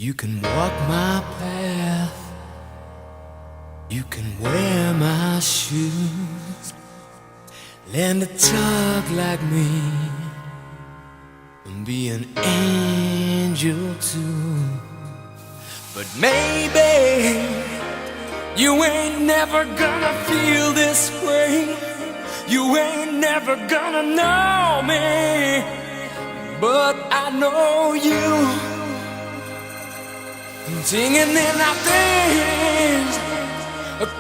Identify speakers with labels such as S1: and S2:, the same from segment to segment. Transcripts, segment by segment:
S1: You can walk my path, you can wear my shoes, learn to talk like me, and be an angel too. But maybe you ain't never gonna feel this way, you ain't never gonna know me, but I know you. Singing in our things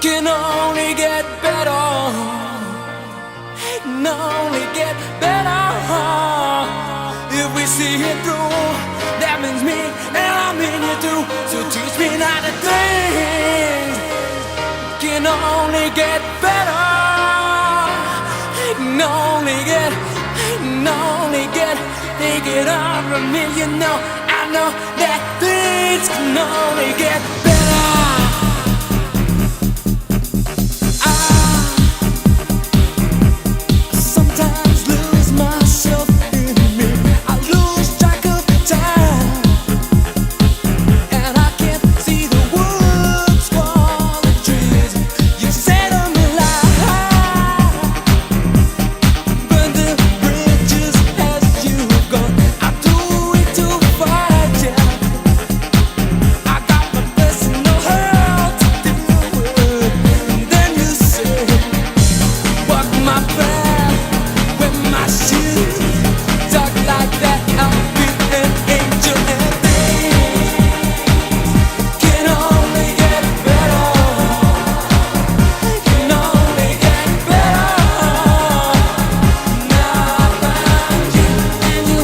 S1: can only get better, can only get better. If we see it through, that means me and I mean you too. So teach me not to think, can only get better, can only get, take it on from me, you know. I know that things can only get better. I sometimes lose myself in me. I lose track of time, and I can't see the woods for the trees. You say to me like, burn the bridges as you go. I do it to fight you. I got my personal hell to deal with. And then you say, walk my path, wear my shoes, talk like that, I'll be an angel. And things can only get better, can only get better. Now I found you, and you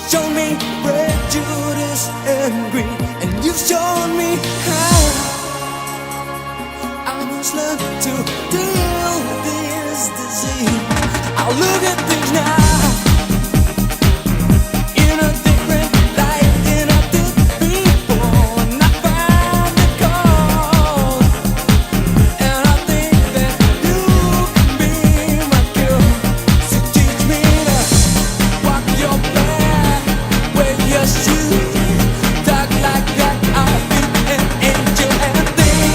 S1: show me prejudice and greed, and you've shown me how I must learn to deal with this disease. I'll look at things now in a different light than I did before, and I found the cause, and I think that you can be my cure. So teach me to walk your path, wear your shoes, talk like that, I'll be an angel. And things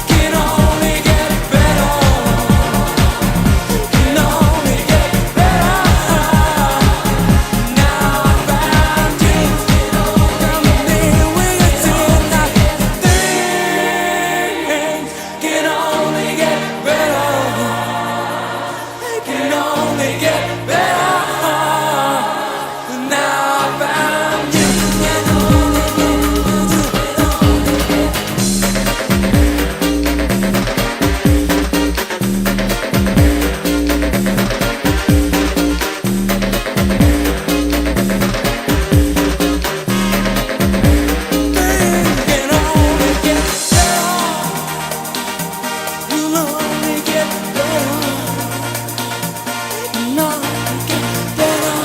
S1: can only get better, can only get better. Now I found you, come in with your tonight. Things can only get better, can only get better. Now I found you. Things can only get better, will only get better, can only get better.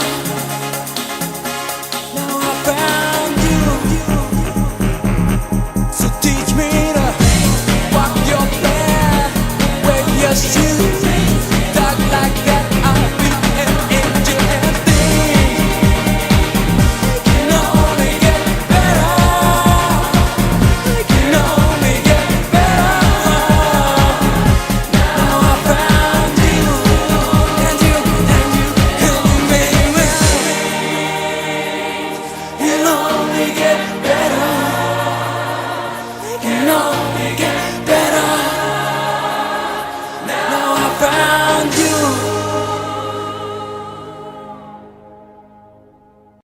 S1: Now I found you, so teach me to walk your path, wear your shoes, talk like that, I'll be an angel. And things can only get better, can only get better. Now I found you, and you made me. Can only get better, can only get better. Now I found